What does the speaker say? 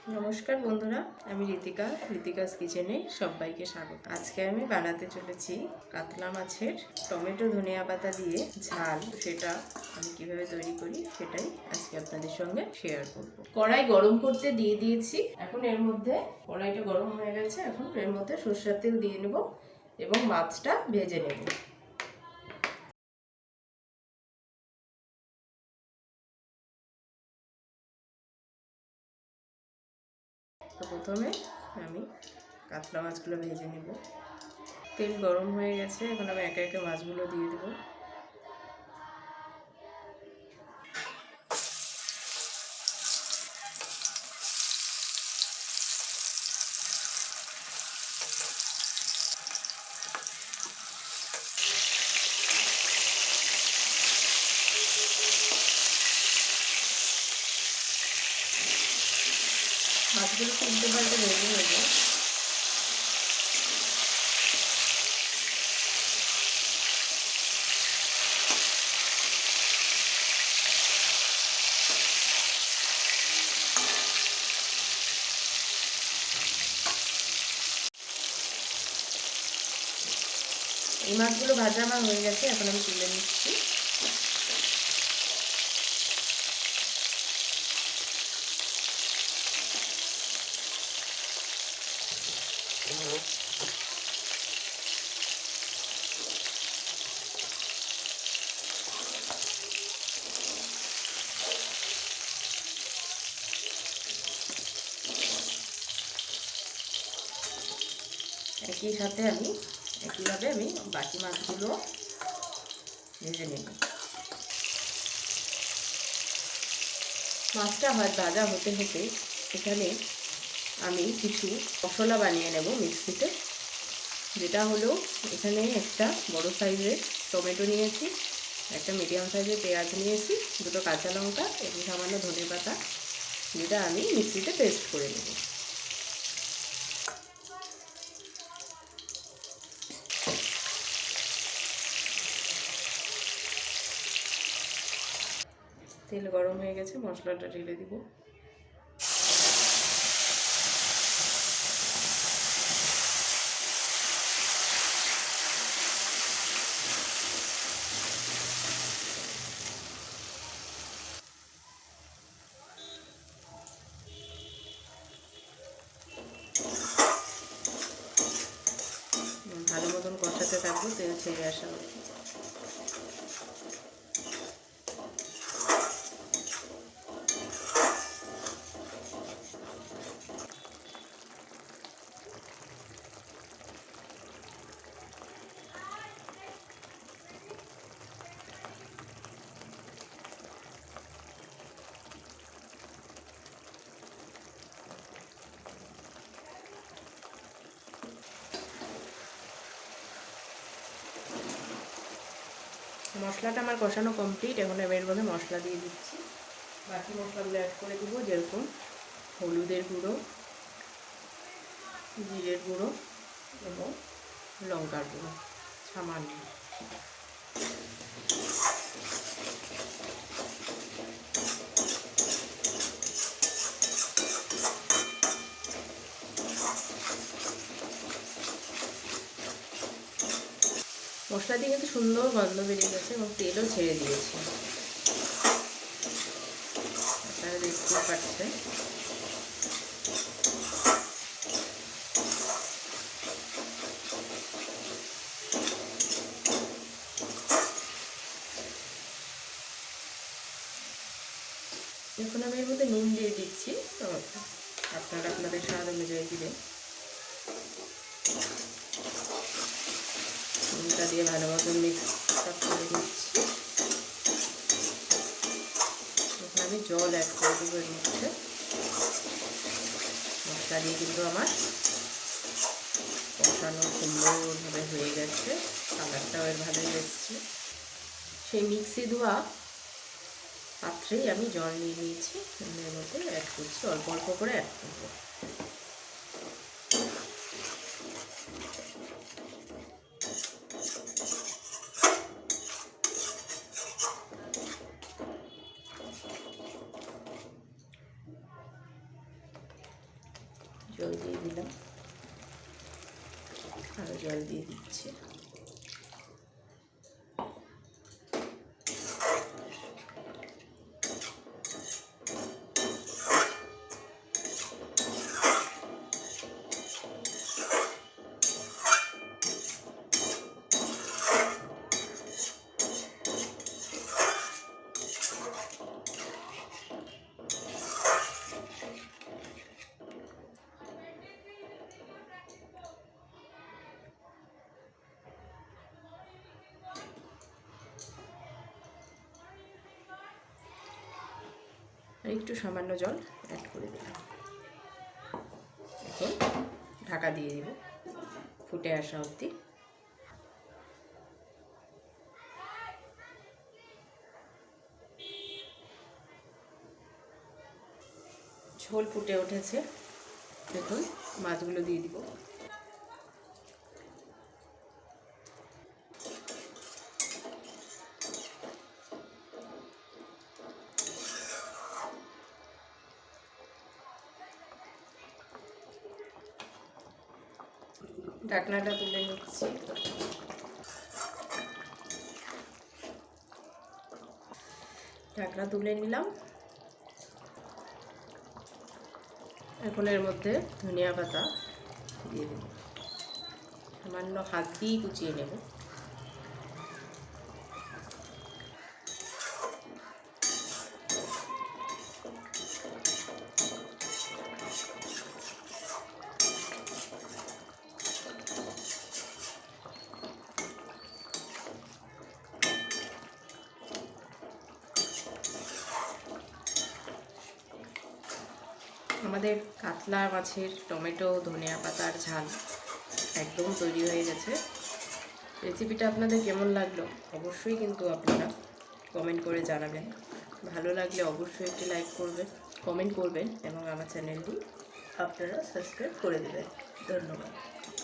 नमस्कार बंधुरा ऋतिकास किचेने सबाइके स्वागत। आज के आमी बानाते चलेछि कातला माछेर टमेटो धनिया पाता दिए झाल। सेटा आमी किभाबे तैरी करी सेटाई आजके आपनादेर संगे शेयर करब। कड़ाई गरम करते दिए दिएछि। एखन एर मध्ये कड़ाईटा गरम हये गेछे। एखन एर मध्ये सरिषार तेल दिए नेब एबं माछटा भेजे नेब। तो प्रथमे आमी कातला माछगुलो भेजे नेब। तेल गरम हये गेछे। एखन आमी एके एके माछगुलो दिए देब। মাছগুলো উল্টে পাল্টে ভেজে নেব। এই মাছগুলো ভাজা আমার হয়ে গেছে। এখন আমি তুলে নিচ্ছি। একই সাথে আমি একইভাবে আমি বাকি মাছগুলো ভেজে নেব। মাছটা ভাজা হতে হতে এখানে আমি কিছু মশলা বানিয়ে নেব মিক্সিতে। যেটা হলো এখানে একটা বড় সাইজের টমেটো নিয়েছি, একটা মিডিয়াম সাইজের পেঁয়াজ নিয়েছি, দুটো কাঁচা লঙ্কা এবং সামান্য ধনেপাতা, যেটা আমি মিক্সিতে পেস্ট করে নেব। তেল গরম হয়ে গেছে, মশলাটা ঢেলে দিব। ভালো মতন কষাতে থাকবো তেল ছেড়ে আসা অবধি। মশলাটা আমার কষানো কমপ্লিট। এখন আমি এর মধ্যে মশলা দিয়ে দিচ্ছি। বাকি মশলাগুলো অ্যাড করে দেবো, যেরকম হলুদের গুঁড়ো, জিরের গুঁড়ো এবং লঙ্কার গুঁড়ো সামান্য। মশলা দিয়ে কিন্তু সুন্দর গন্ধ বেরিয়ে গেছে এবং তেলও ছেড়ে দিয়েছে, আপনারা দেখতেই পাচ্ছেন। এখন আমি এর মধ্যে নুন দিয়ে দিচ্ছি, আপনারা আপনাদের স্বাদ অনুযায়ী দিবেন। নুনটা দিয়ে ভালো মতন মিক্স করে দিচ্ছি। এখন আমি জল অ্যাড করে দেবো এর মধ্যে। মশলা দিয়ে কিন্তু আমার কষানো সুন্দরভাবে হয়ে গেছে, কালারটাও এর ভালোই এসছে। সেই মিক্সি ধোয়া পাত্রেই আমি জল নিয়ে নিয়েছি, এর মধ্যে অ্যাড করছি, অল্প অল্প করে অ্যাড করবো। জল দিয়ে দিলাম, আরও জল দিয়ে দিচ্ছি। আর একটু সামান্য জল অ্যাড করে দিলাম। এখন ঢাকা দিয়ে দিব ফুটে আসা অবধি। ঝোল ফুটে উঠেছে, দেখুন মাছগুলো দিয়ে দিব। ঢাকনাটা তুলে নিচ্ছি। ঢাকনা তুলে নিলাম। এখন এর মধ্যে ধনিয়া পাতা দিয়ে দেব, সামান্য হাত দিয়েই কুচিয়ে নেব। আমাদের কাতলা মাছের টমেটো ধনিয়া পাতার ঝাল একদম তৈরি হয়ে গেছে। রেসিপিটা আপনাদের কেমন লাগলো অবশ্যই কিন্তু আপনারা কমেন্ট করে জানাবেন। ভালো লাগলে অবশ্যই একটি লাইক করবেন, কমেন্ট করবেন এবং আমার চ্যানেলটি আপনারা সাবস্ক্রাইব করে দেবেন। ধন্যবাদ।